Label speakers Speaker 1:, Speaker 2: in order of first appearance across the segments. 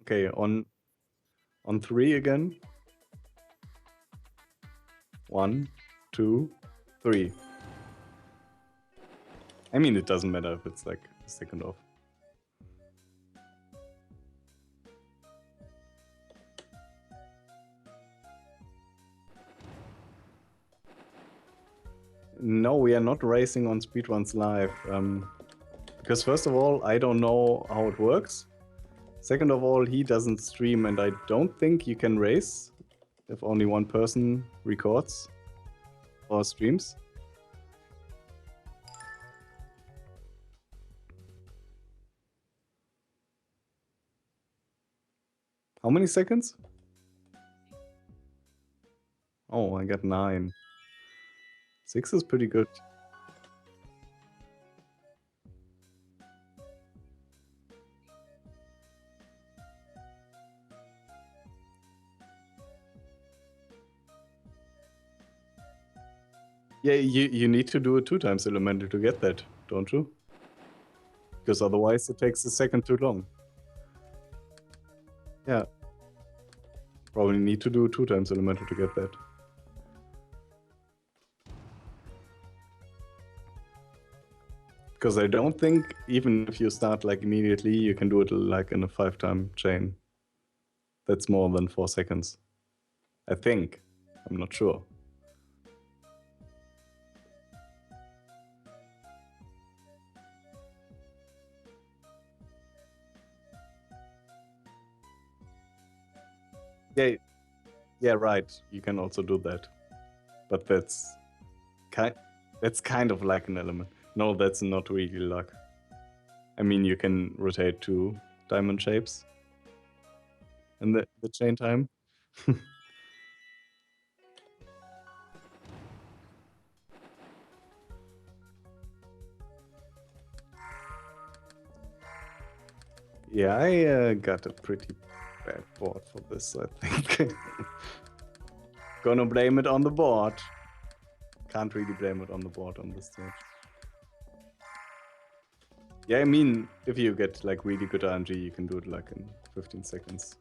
Speaker 1: Okay, on three again. 1, 2, 3. I mean, it doesn't matter if it's like a second off. No, we are not racing on Speedruns Live. Because first of all, I don't know how it works. Second of all, he doesn't stream, and I don't think you can race if only one person records or streams. How many seconds? Oh, I got 9. 6 is pretty good. Yeah, you need to do a 2 times elemental to get that, don't you? Because otherwise it takes a second too long. Yeah. Probably need to do 2 times elemental to get that. Because I don't think, even if you start like immediately, you can do it like in a 5-time chain. That's more than 4 seconds. I think. I'm not sure. Yeah, right. You can also do that. But that's kind of like an element. No, that's not really luck. I mean, you can rotate 2 diamond shapes in the chain time. Yeah, I got a pretty bad board for this, I think. Gonna blame it on the board. Can't really blame it on the board on this stage. Yeah, I mean, if you get like really good RNG, you can do it like in 15 seconds.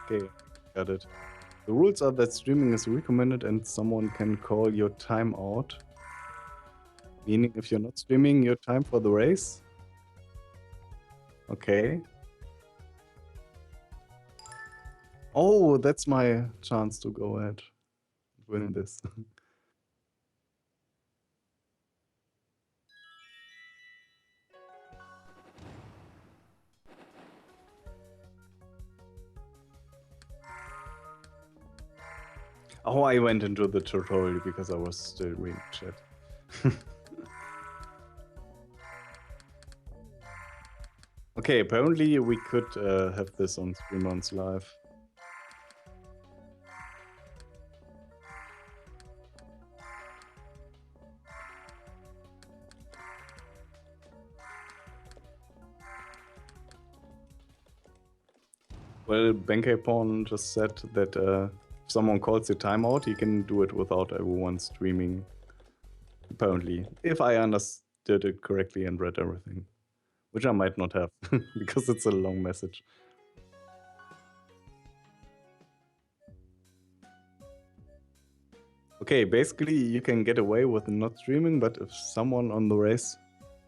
Speaker 1: Okay, got it. The rules are that streaming is recommended and someone can call your time out. Meaning if you're not streaming your time for the race. Okay. Oh, that's my chance to go ahead and win this. Oh, I went into the tutorial because I was still reading chat. Okay, apparently we could have this on Streamons Live. Well, Benkei Pawn just said that if someone calls the timeout, he can do it without everyone streaming. Apparently, if I understood it correctly and read everything. Which I might not have, because it's a long message. Okay, basically you can get away with not streaming, but if someone on the race...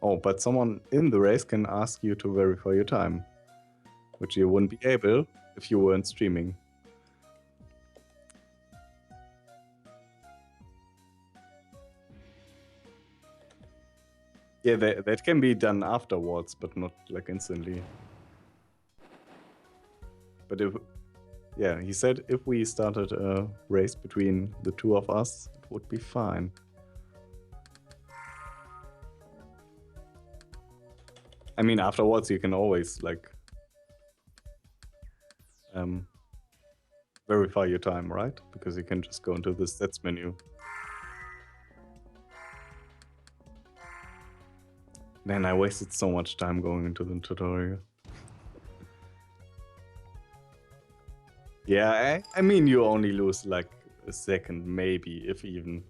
Speaker 1: Oh, but someone in the race can ask you to verify your time. Which you wouldn't be able if you weren't streaming. Yeah, that can be done afterwards, but not like instantly. But if... Yeah, he said if we started a race between the two of us, it would be fine. I mean, afterwards you can always, like... verify your time, right? Because you can just go into the stats menu. Man, I wasted so much time going into the tutorial. Yeah, I mean, you only lose like a second, maybe, if even.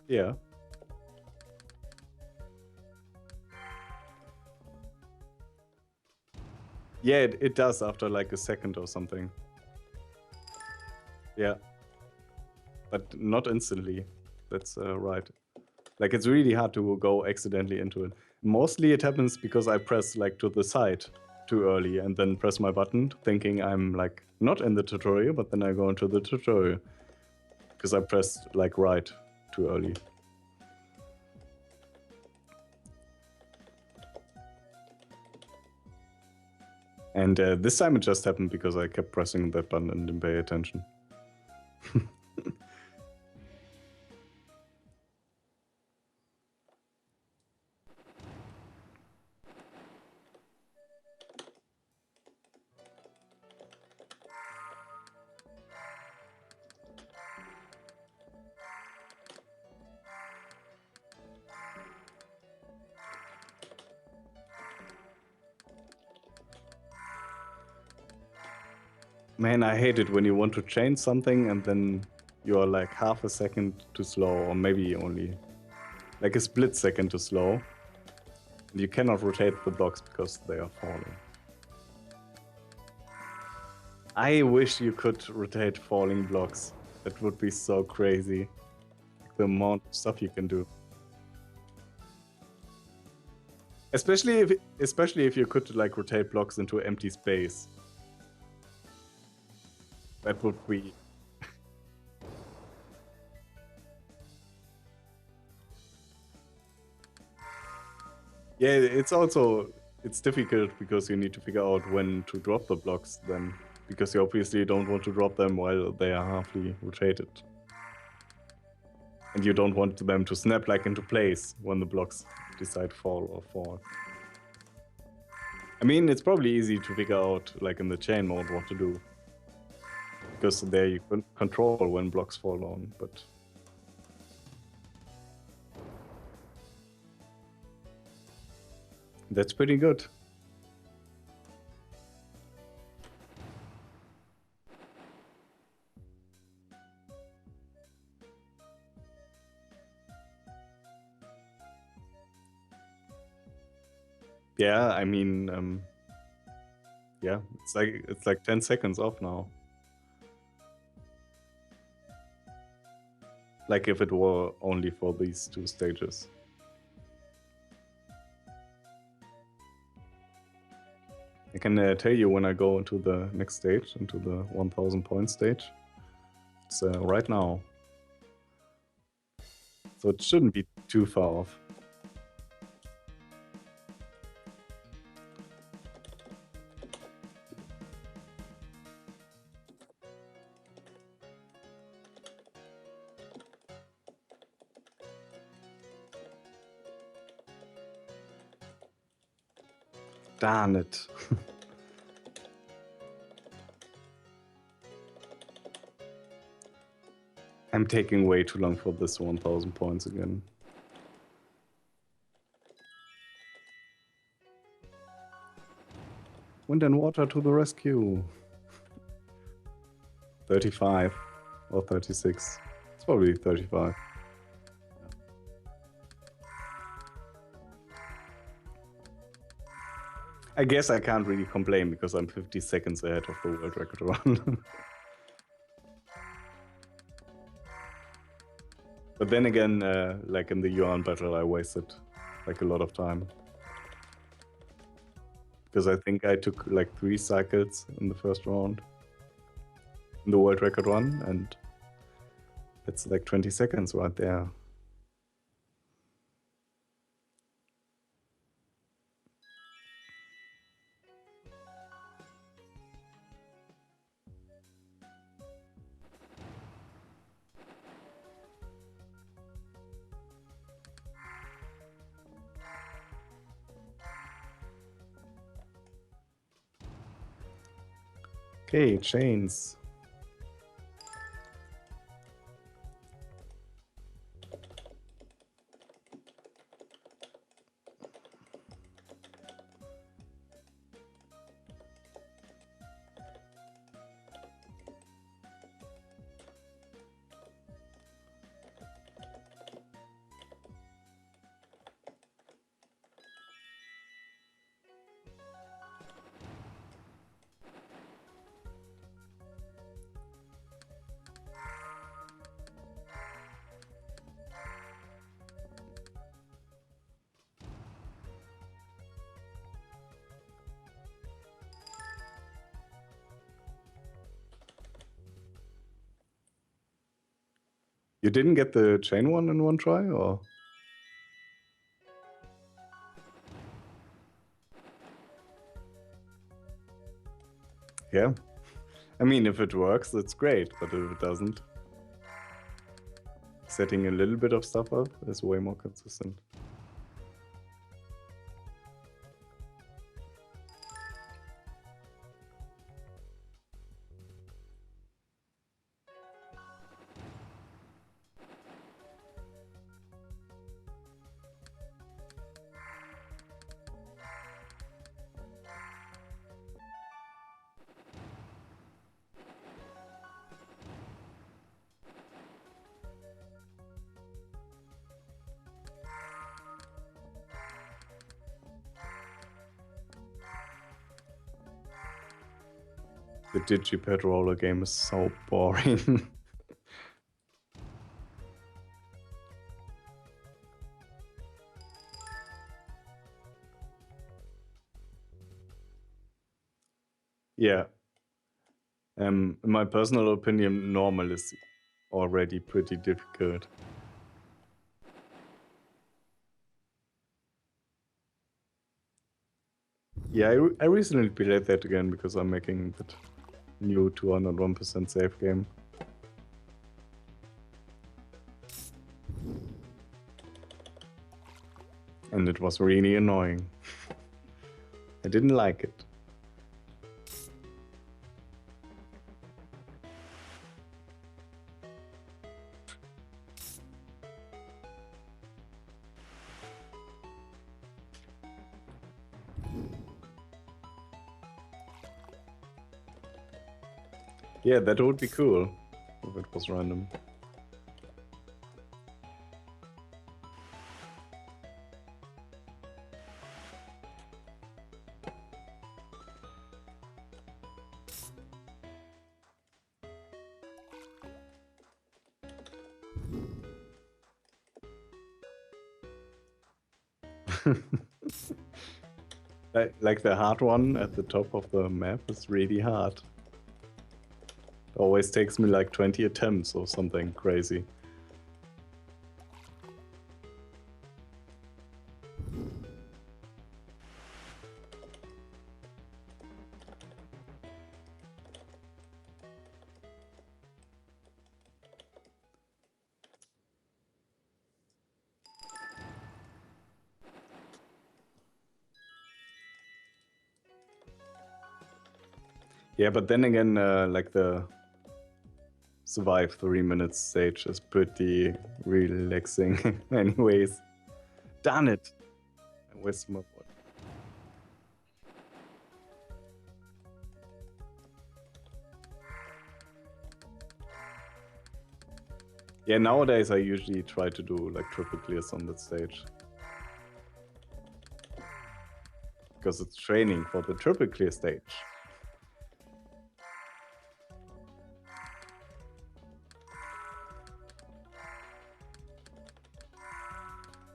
Speaker 1: Yeah. Yeah, it does after like a second or something. Yeah. But not instantly. That's right. Like it's really hard to go accidentally into it. Mostly it happens because I press like to the side too early and then press my button thinking I'm like not in the tutorial, but then I go into the tutorial because I pressed like right too early. And this time it just happened because I kept pressing that button and didn't pay attention. Man, I hate it when you want to change something and then you're like half a second too slow, or maybe only like a split second too slow. And you cannot rotate the blocks because they are falling. I wish you could rotate falling blocks. That would be so crazy. The amount of stuff you can do. Especially if you could like rotate blocks into empty space. That would be yeah, it's difficult because you need to figure out when to drop the blocks then, because you obviously don't want to drop them while they are halfly rotated. And you don't want them to snap like into place when the blocks decide fall or fall. I mean, it's probably easy to figure out like in the chain mode what to do, because there you can control when blocks fall on, but that's pretty good. Yeah, I mean, yeah, it's like 10 seconds off now. Like if it were only for these two stages. I can tell you when I go into the next stage, into the 1000 point stage. It's right now. So it shouldn't be too far off. Darn it. I'm taking way too long for this 1000 points again. Wind and water to the rescue. 35 or 36. It's probably 35. I guess I can't really complain because I'm 50 seconds ahead of the world record run. But then again, like in the Yuan battle, I wasted like a lot of time. Because I think I took like 3 cycles in the first round in the world record run, and it's like 20 seconds right there. Okay, chains. You didn't get the chain one in one try, or? Yeah. I mean, if it works, that's great, but if it doesn't, setting a little bit of stuff up is way more consistent. The Digipad roller game is so boring. Yeah. In my personal opinion, normal is already pretty difficult. Yeah, I recently played that again because I'm making that new 201% save game. And it was really annoying. I didn't like it. Yeah, that would be cool if it was random. Like the hard one at the top of the map is really hard. It always takes me like 20 attempts or something crazy. Yeah, but then again, like the survive 3 minutes stage is pretty relaxing anyways. Darn it! I wasted my vote. Yeah, nowadays I usually try to do like triple clears on that stage. Because it's training for the triple clear stage.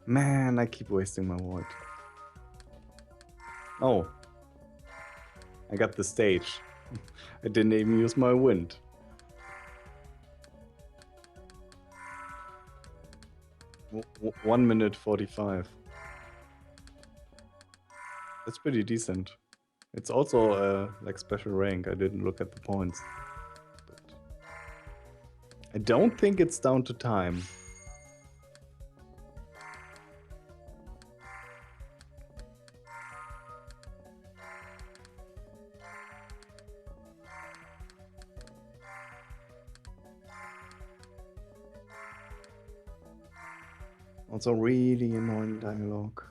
Speaker 1: Man, I keep wasting my void. Oh. I got the stage. I didn't even use my wind. W 1 minute 45. That's pretty decent. It's also like special rank. I didn't look at the points. But I don't think it's down to time. Also really annoying dialogue.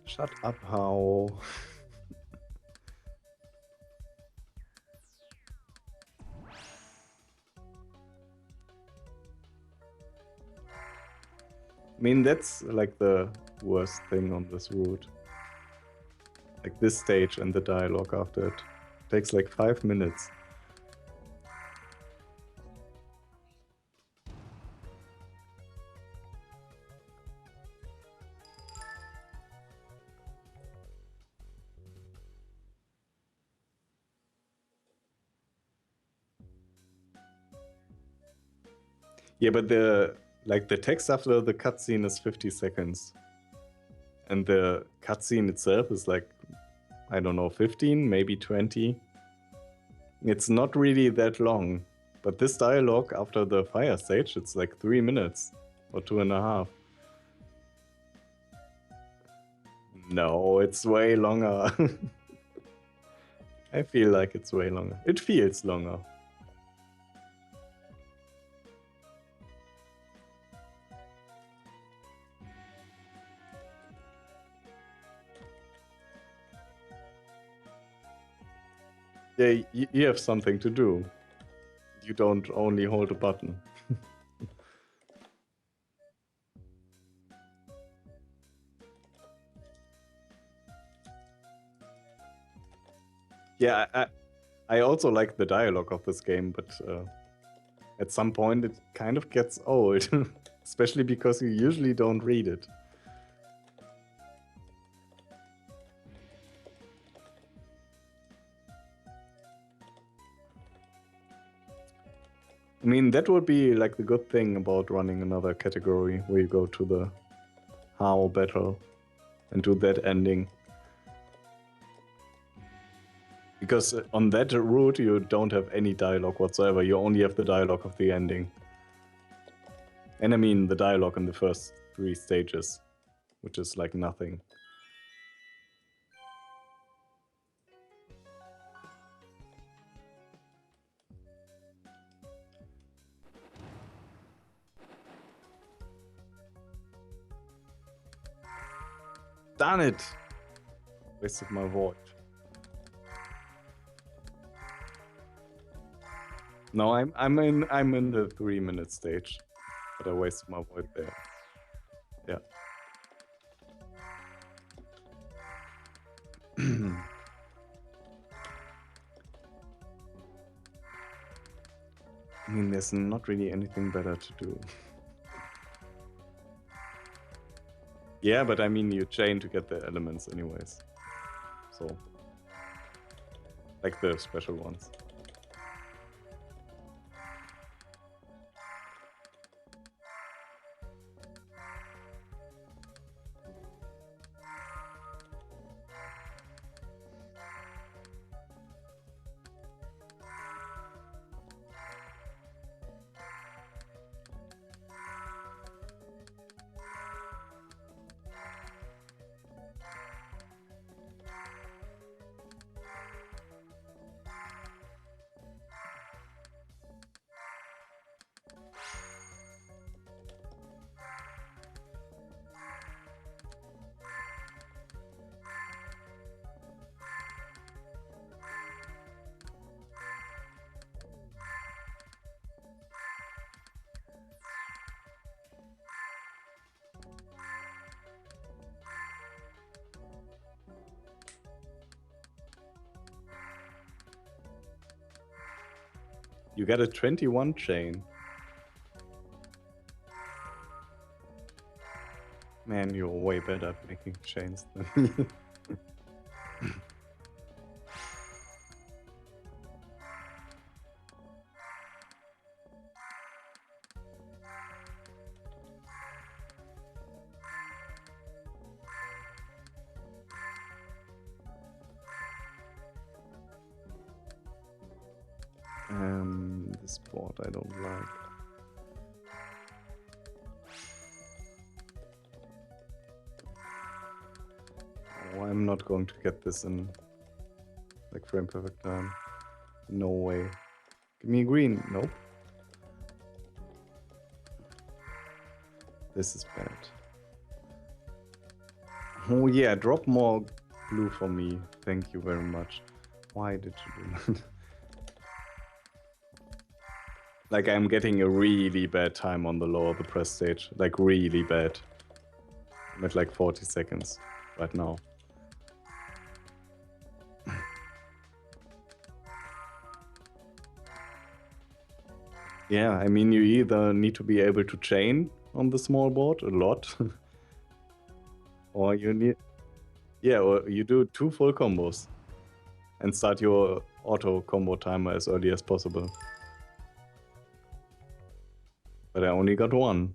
Speaker 1: Shut up, how? I mean, that's like the worst thing on this route. Like this stage and the dialogue after it. Takes like 5 minutes. Yeah, but the text after the cutscene is 50 seconds. And the cutscene itself is like, I don't know, 15, maybe 20. It's not really that long. But this dialogue after the fire stage, it's like 3 minutes or 2.5. No, it's way longer. I feel like it's way longer. It feels longer. Yeah, you have something to do. You don't only hold a button. Yeah, I also like the dialogue of this game, but at some point it kind of gets old, especially because you usually don't read it. I mean, that would be like the good thing about running another category where you go to the Hao battle and do that ending. Because on that route, you don't have any dialogue whatsoever. You only have the dialogue of the ending. And I mean, the dialogue in the first 3 stages, which is like nothing. Darn it! Wasted my void. No, I'm in the 3-minute stage, but I wasted my void there. Yeah. I mean, there's not really anything better to do. Yeah, but I mean, you chain to get the elements anyways. So, like the special ones. You got a 21 chain. Man, you're way better at making chains than me. This board I don't like. Oh, I'm not going to get this in like frame perfect time. No way. Give me green. Nope. This is bad. Oh yeah, drop more blue for me. Thank you very much. Why did you do that? Like, I'm getting a really bad time on the lower the press stage. Like, really bad. I'm at like 40 seconds right now. Yeah, I mean, you either need to be able to chain on the small board a lot, or you need... Yeah, or you do 2 full combos and start your auto combo timer as early as possible. But I only got one.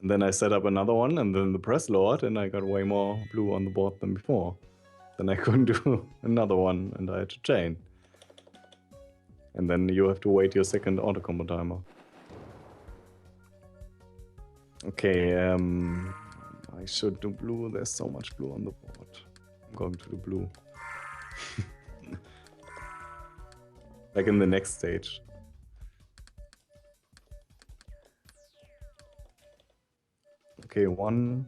Speaker 1: And then I set up another one, and then the press lowered, and I got way more blue on the board than before. Then I couldn't do another one, and I had to chain. And then you have to wait your second auto combo timer. Okay, I should do blue. There's so much blue on the board. I'm going to do blue. Like in the next stage. Okay, one.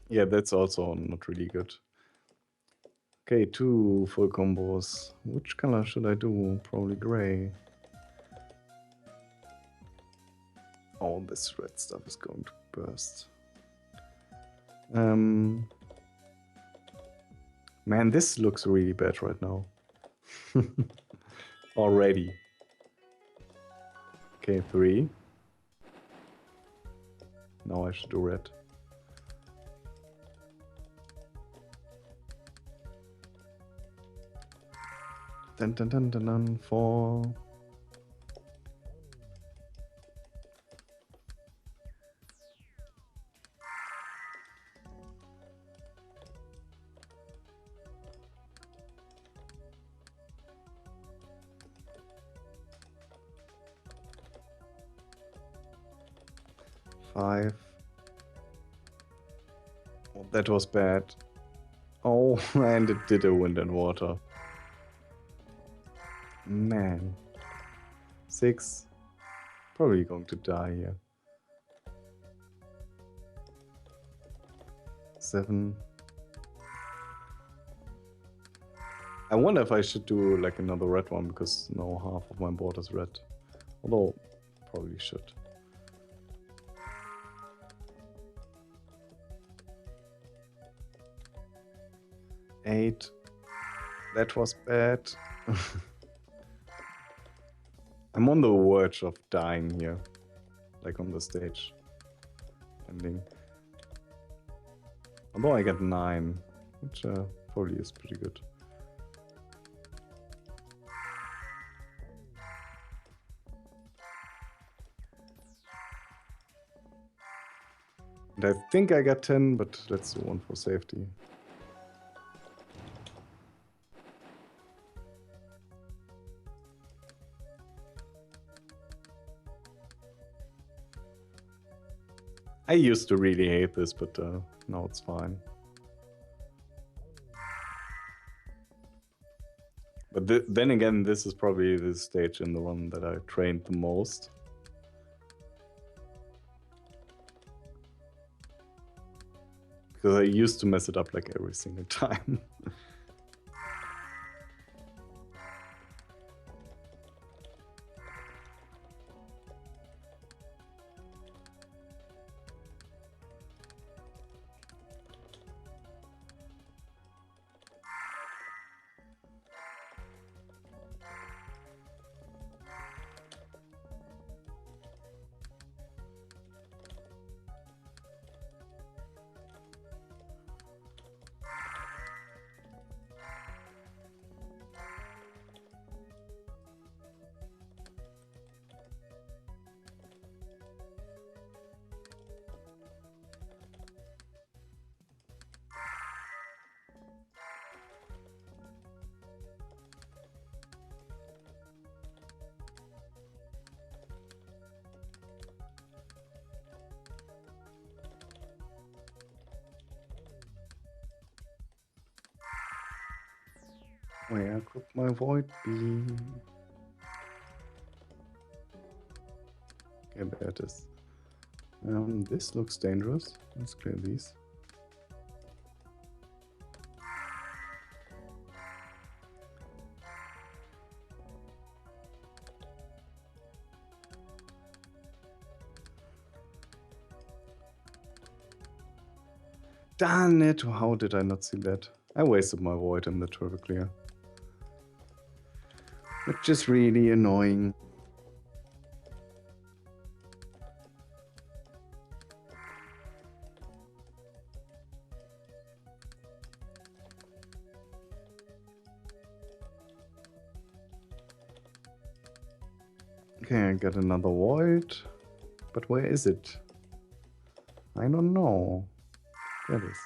Speaker 1: Yeah, that's also not really good. Okay, 2 full combos. Which color should I do? Probably gray. Oh, this red stuff is going to burst. Man, this looks really bad right now. Already. Okay, 3. Now I should do red. Dun dun dun dun dun, 4. Five. Oh, that was bad. Oh, and it did a wind and water. Man. 6. Probably going to die here. 7. I wonder if I should do like another red one, because now half of my board is red. Although, probably should. 8. That was bad. I'm on the verge of dying here. Like on the stage. Ending. Although I get 9, which probably is pretty good. And I think I got 10, but let's do one for safety. I used to really hate this, but now it's fine. But then again, this is probably the stage in the one that I trained the most. Because I used to mess it up like every single time. Where could my void be? Okay, there it is. This looks dangerous. Let's clear these. Darn it! How did I not see that? I wasted my void in the triple clear. which is really annoying. Okay, I got another void. But where is it? I don't know. There it is.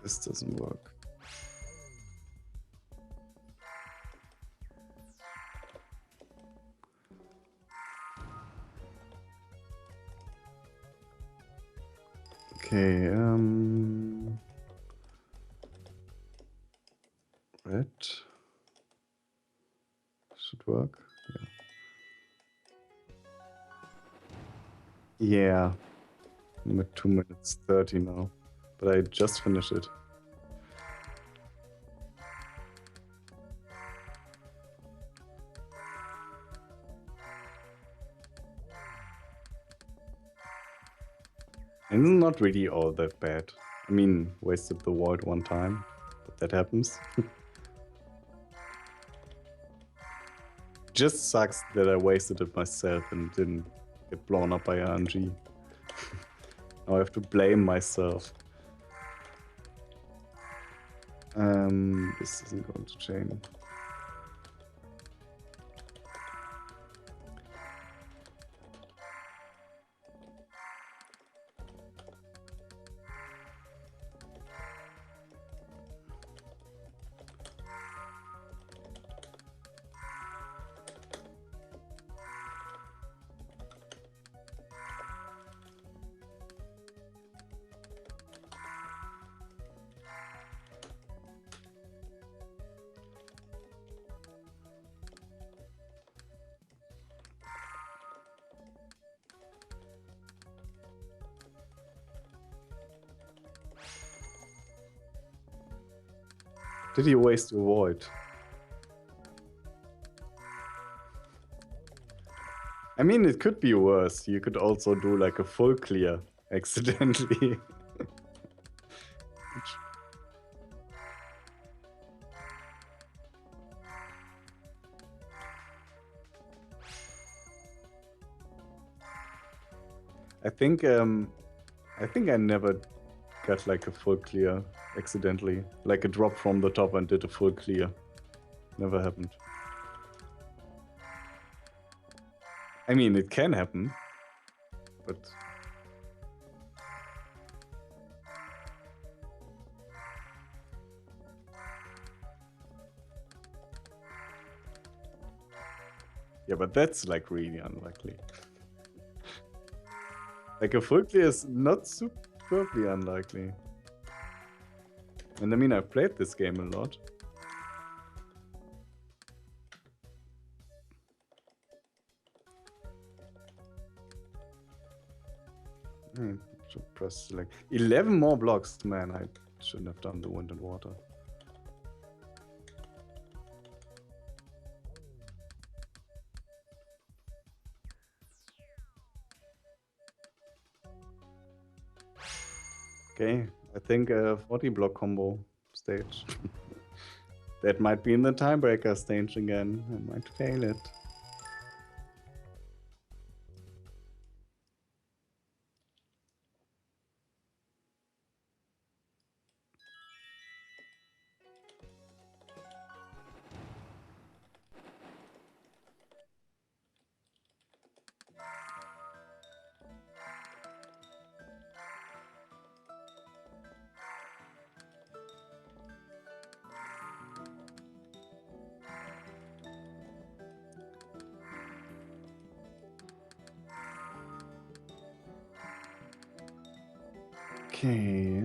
Speaker 1: This doesn't work. Okay, red should work. Yeah. I'm at 2 minutes 30 now, but I just finished it. And it's not really all that bad. I mean, wasted the void one time, but that happens. Just sucks that I wasted it myself and didn't get blown up by RNG. Now I have to blame myself. This isn't going to change. Did he waste a void? I mean, it could be worse. You could also do like a full clear accidentally. I think I never got like a full clear accidentally. Like a drop from the top and did a full clear. Never happened. I mean, it can happen, but yeah, but that's like really unlikely. Like a full clear is not superbly unlikely. And I mean, I've played this game a lot. I should press like 11 more blocks. Man, I shouldn't have done the wind and water. Okay, I think a 40 block combo stage. That might be in the tiebreaker stage again. I might fail it. Okay.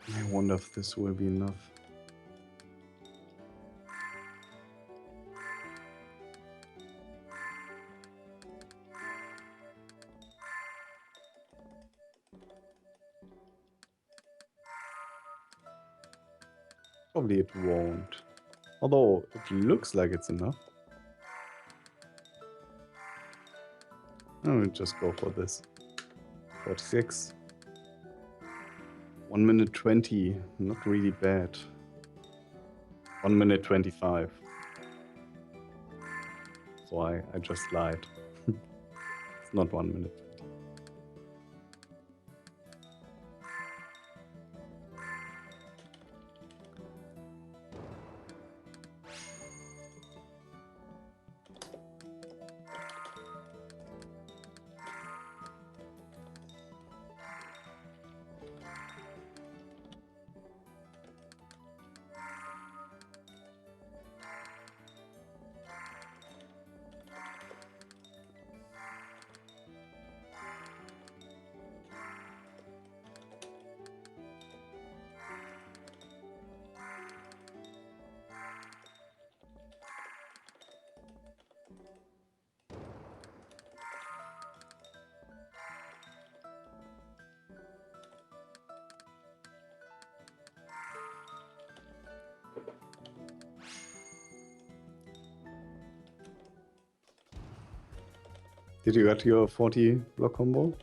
Speaker 1: I wonder if this will be enough. Probably it won't. Although it looks like it's enough. I'll just go for this. 46. 1 minute 20. Not really bad. 1 minute 25. So I just lied. It's not 1 minute. Did you get your 40 block combo?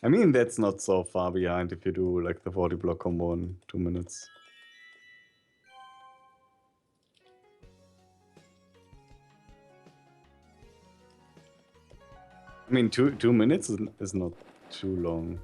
Speaker 1: I mean, that's not so far behind if you do like the 40 block combo in 2 minutes. I mean, two minutes is not too long.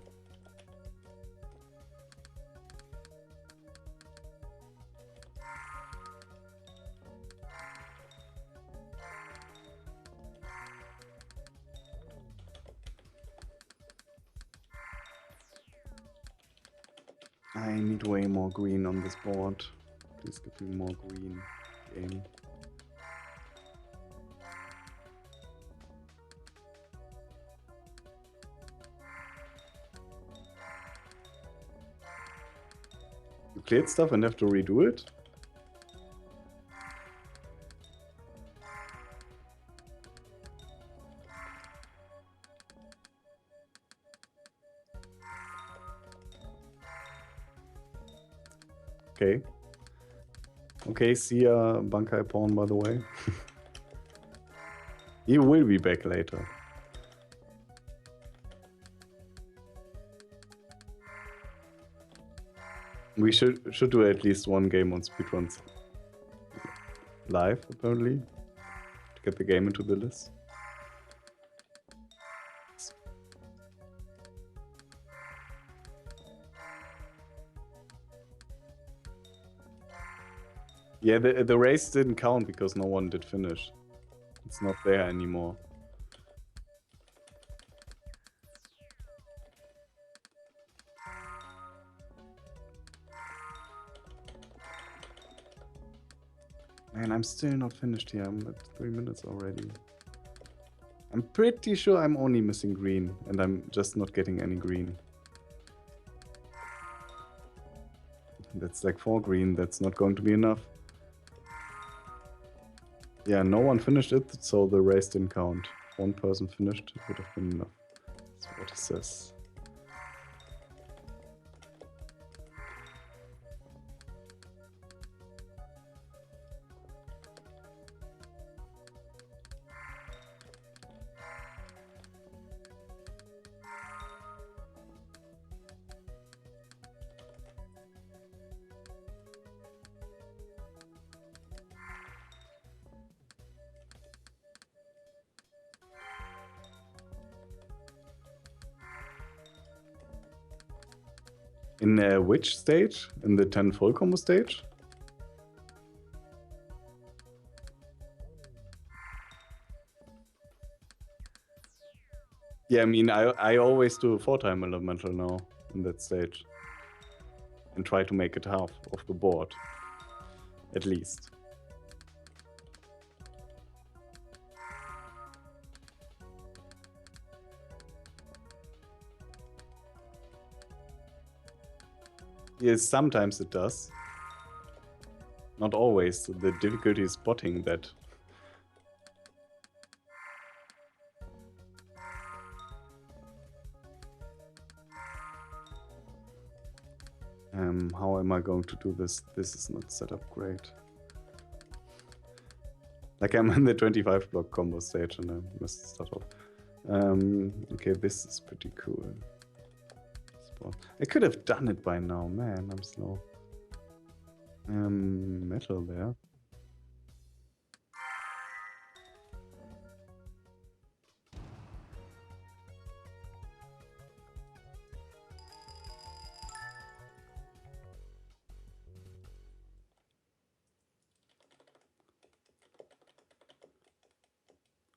Speaker 1: I need way more green on this board. Please give me more green game. You cleared stuff and have to redo it? Okay. Okay, see ya, Bankai Pawn, by the way. He will be back later. We should do at least one game on speedruns live, apparently, to get the game into the list. Yeah, the race didn't count because no one did finish. It's not there anymore. Man, I'm still not finished here. I'm at 3 minutes already. I'm pretty sure I'm only missing green, and I'm just not getting any green. That's like 4 green. That's not going to be enough. Yeah, no one finished it, so the race didn't count. One person finished, it would have been enough. That's what he says. In which stage? In the 10 full combo stage? Yeah, I mean, I always do a 4-time elemental now in that stage. And try to make it half of the board. At least. Yes, sometimes it does. Not always. The difficulty is spotting that. How am I going to do this? This is not set up great. Like I'm in the 25 block combo stage and I must start off. Okay, this is pretty cool. I could have done it by now, man. I'm slow. Metal there.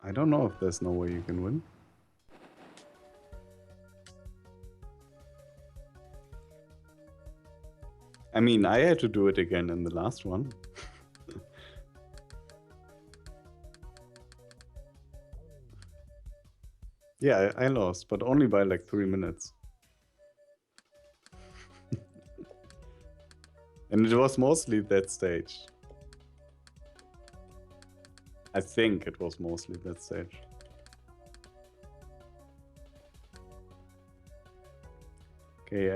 Speaker 1: I don't know if there's no way you can win. I mean, I had to do it again in the last one. Yeah, I lost, but only by like 3 minutes. And it was mostly that stage. I think it was mostly that stage. Okay,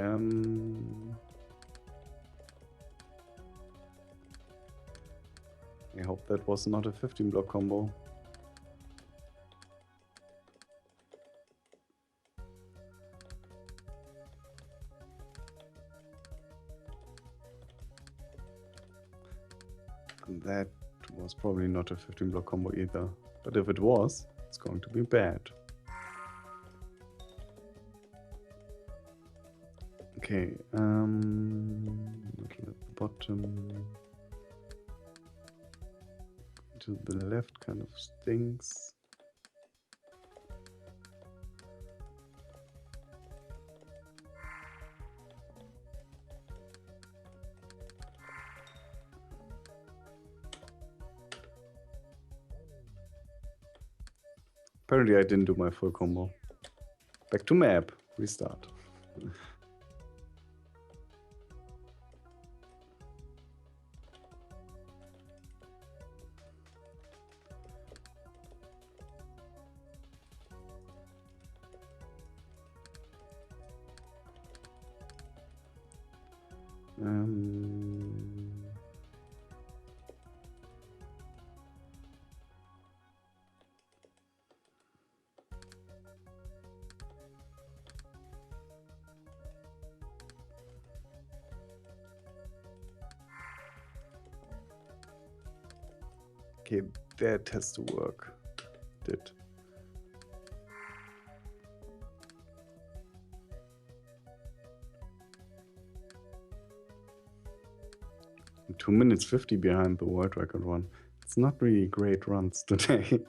Speaker 1: I hope that was not a 15 block combo. And that was probably not a 15 block combo either. But if it was, it's going to be bad. Okay, at the bottom. To the left kind of stinks. Apparently I didn't do my full combo. Back to map. Restart. Okay, that has to work. Did. I'm 2 minutes 50 behind the world record run. It's not really great runs today.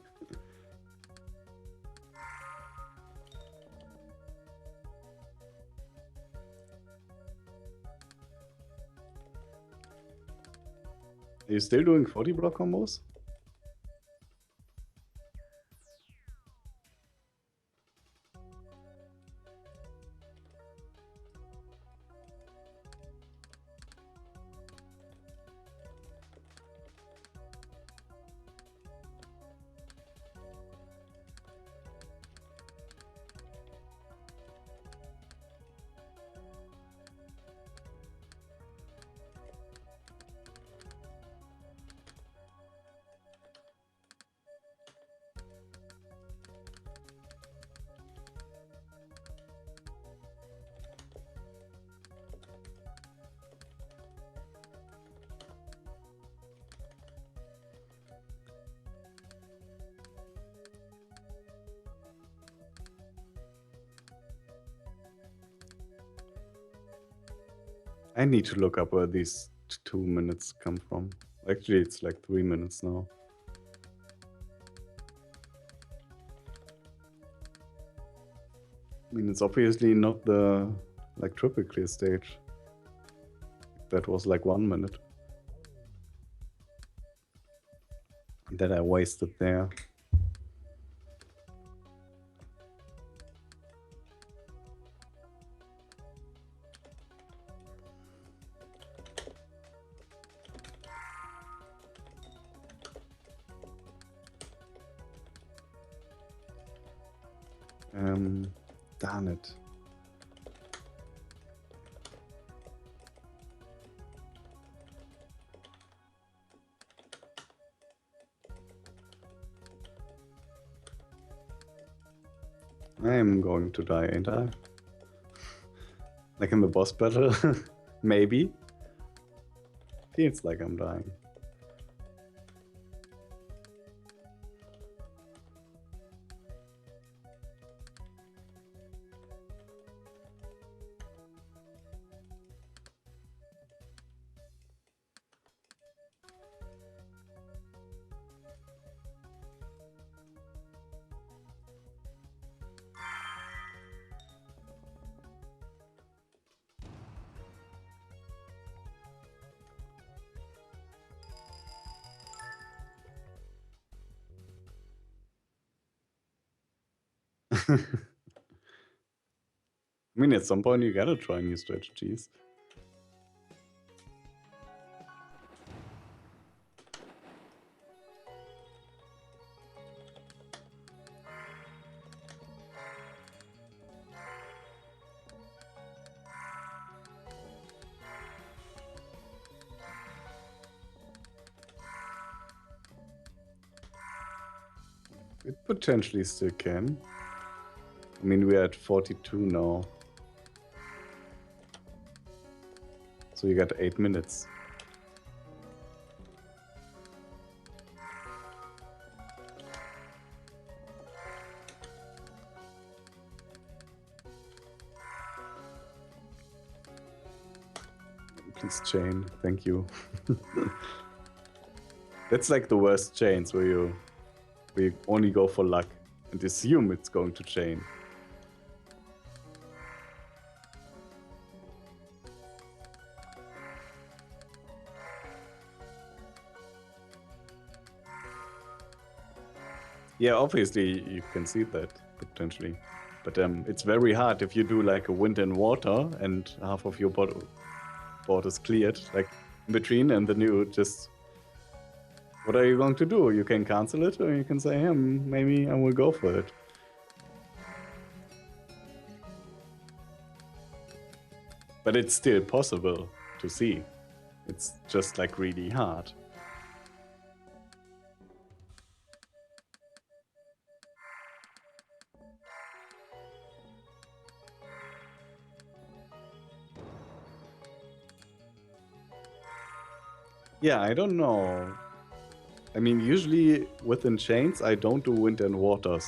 Speaker 1: Are you still doing 40 block combos? I need to look up where these 2 minutes come from. Actually, it's like 3 minutes now. I mean, it's obviously not the like triple clear stage. That was like 1 minute. That I wasted there. Darn it. I am going to die, ain't I? Like in the boss battle? Maybe. Feels like I'm dying. I mean, at some point you gotta try new strategies. It potentially still can. I mean, we're at 42 now. So you got 8 minutes. Please chain, thank you. That's like the worst chains where you only go for luck and assume it's going to chain. Yeah, obviously you can see that potentially, but it's very hard if you do like a wind and water and half of your board is cleared, like in between, and then you just, what are you going to do? You can cancel it, or you can say, maybe I will go for it. But it's still possible to see. It's just like really hard. Yeah, I don't know. I mean, usually within chains, I don't do wind and waters.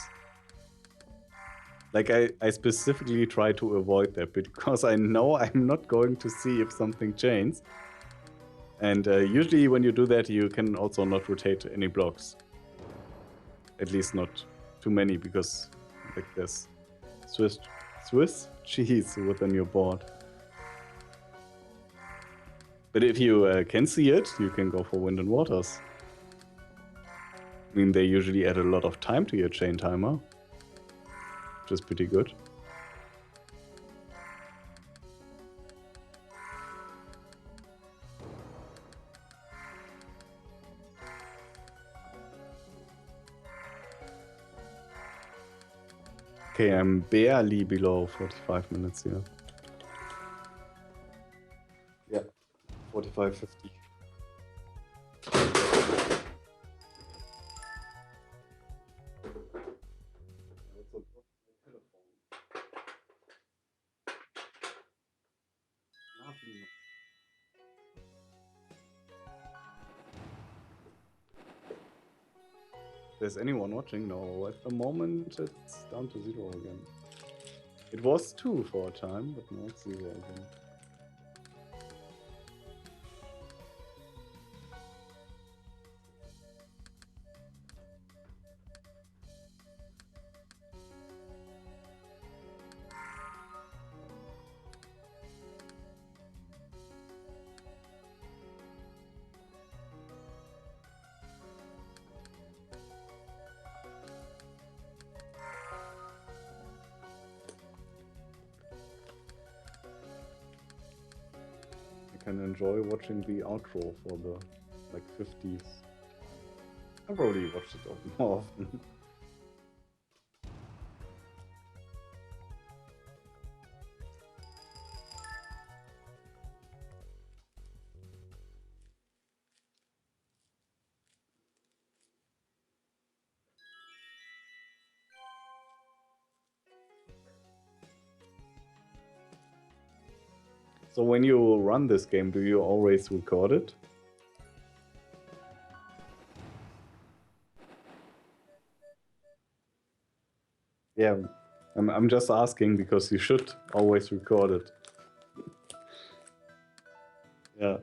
Speaker 1: Like, I specifically try to avoid that because I know I'm not going to see if something chains. And usually when you do that, you can also not rotate any blocks. At least not too many, because like there's Swiss cheese within your board. But if you can see it, you can go for wind and waters. I mean, they usually add a lot of time to your chain timer, which is pretty good. Okay, I'm barely below 45 minutes here. Yeah, 45.50. There's anyone watching? No, at the moment it's down to 0 again. It was 2 for a time, but now it's 0 again. Can enjoy watching the outro for the like 50s. I probably watched it more often. So when you run this game, do you always record it? Yeah, I'm just asking because you should always record it. Yeah.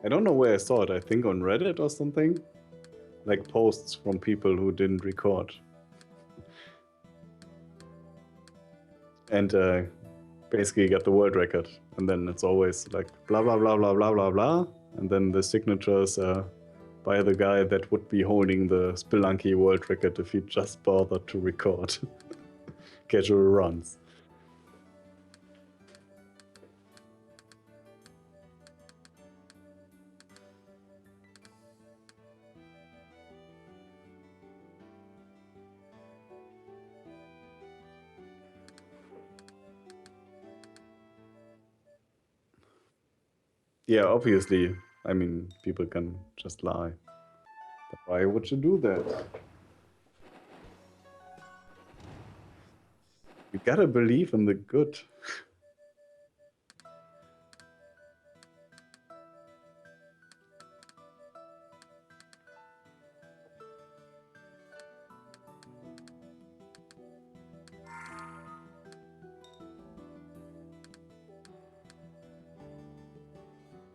Speaker 1: I don't know where I saw it. I think on Reddit or something. Like posts from people who didn't record. And basically get the world record. And then it's always like blah, blah, blah, blah, blah, blah, blah. And then the signatures by the guy that would be holding the Spelunky world record if he just bothered to record casual runs. Yeah, obviously. I mean, people can just lie. But why would you do that? You gotta believe in the good.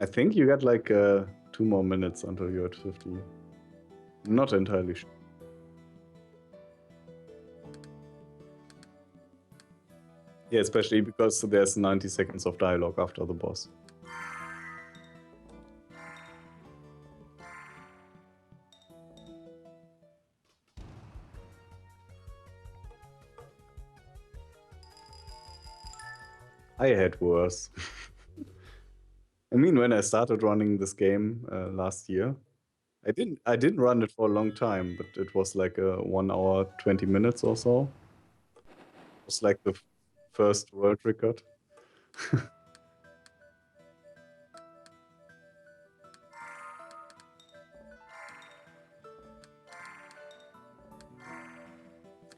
Speaker 1: I think you got like 2 more minutes until you're at 50. I'm not entirely sure. Yeah, especially because there's 90 seconds of dialogue after the boss. I had worse. I mean, when I started running this game last year, I didn't run it for a long time, but it was like 1 hour 20 minutes or so. It was like the first world record.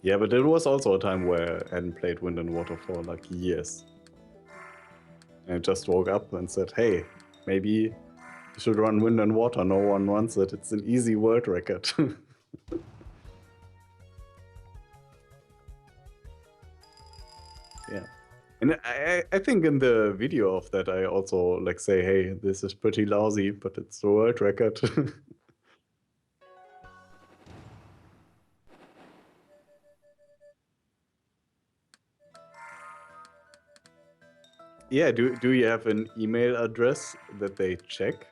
Speaker 1: Yeah, but it was also a time where I hadn't played Wind and Water for like years. And I just woke up and said, hey, maybe you should run Wind and Water. No one runs it. It's an easy world record. Yeah. And I think in the video of that, I also like say, hey, this is pretty lousy, but it's the world record. Yeah, do you have an email address that they check?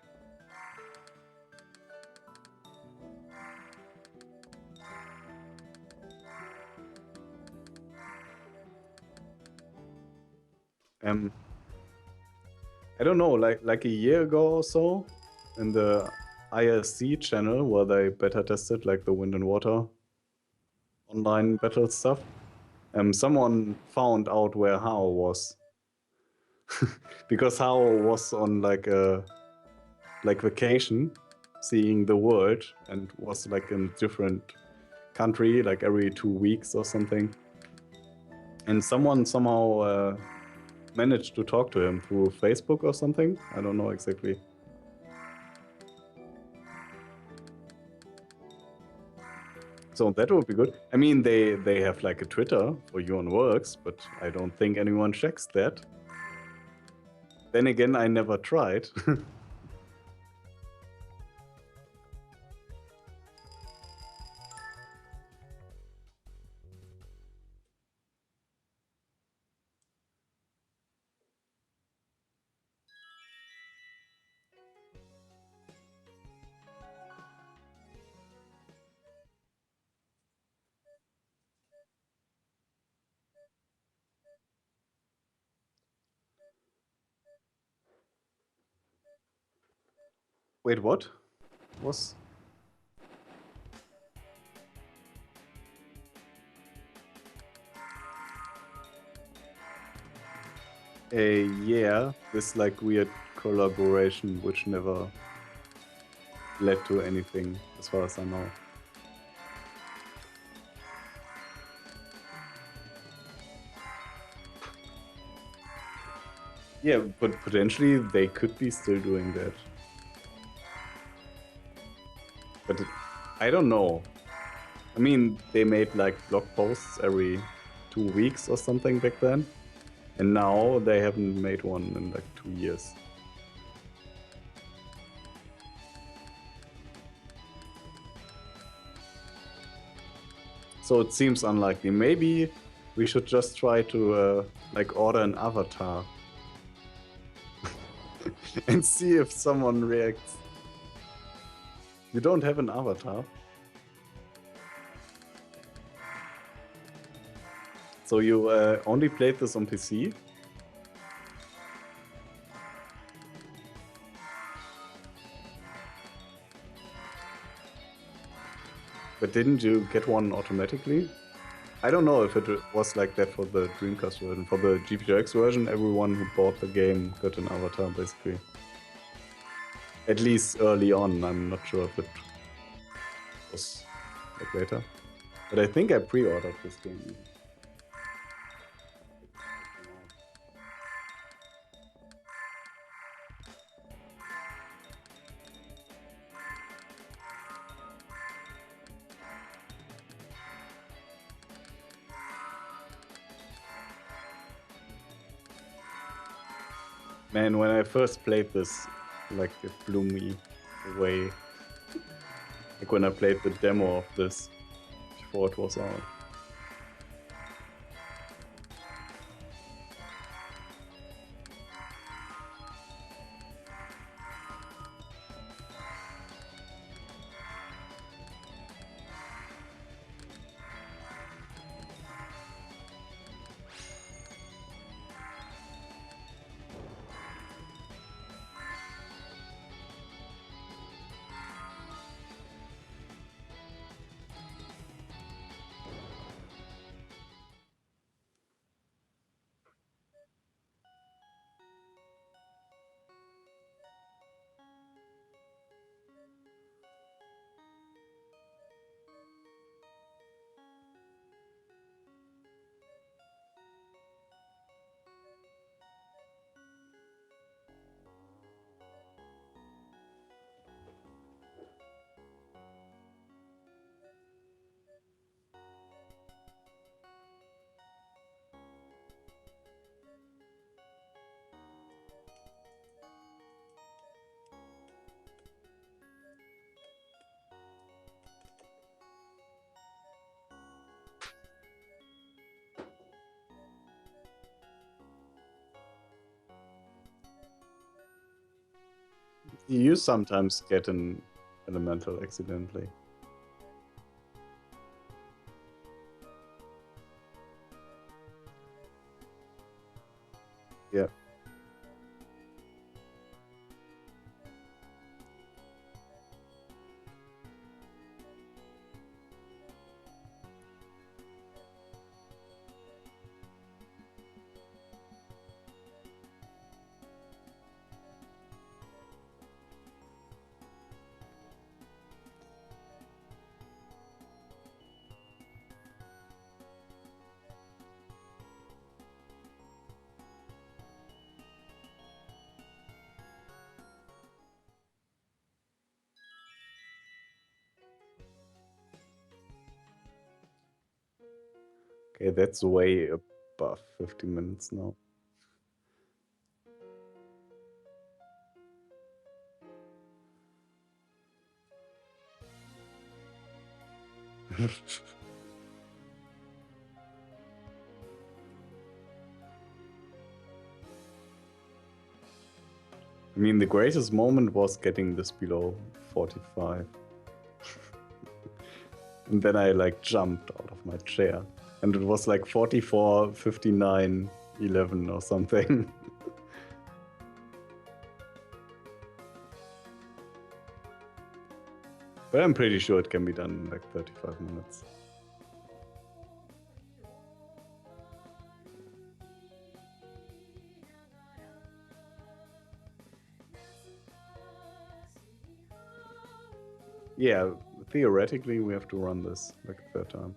Speaker 1: I don't know, like a year ago or so, in the IRC channel where they beta tested like the Wind and Water online battle stuff, someone found out where Hao was. Because Hao was on like a vacation, seeing the world, and was like in a different country like every 2 weeks or something. And someone somehow managed to talk to him through Facebook or something. I don't know exactly. So that would be good. I mean, they have like a Twitter for Yuan Works, but I don't think anyone checks that. Then again, I never tried. Wait, what? Was... Yeah, this like weird collaboration which never led to anything, as far as I know. Yeah, but potentially they could be still doing that. But I don't know. I mean, they made like blog posts every 2 weeks or something back then. And now they haven't made one in like 2 years. So it seems unlikely. Maybe we should just try to like order an avatar and see if someone reacts. You don't have an avatar? So you only played this on PC? But didn't you get one automatically? I don't know if it was like that for the Dreamcast version. For the GPX version, everyone who bought the game got an avatar, basically. At least early on. I'm not sure if it was like later. But I think I pre-ordered this game. Man, when I first played this, like it blew me away. Like when I played the demo of this before it was out. You sometimes get an elemental accidentally. Yeah. Okay, that's way above 50 minutes now. I mean, the greatest moment was getting this below 45. And then I like jumped out of my chair. And it was like 44, 59, 11 or something. But I'm pretty sure it can be done in like 35 minutes. Yeah, theoretically we have to run this like a third time.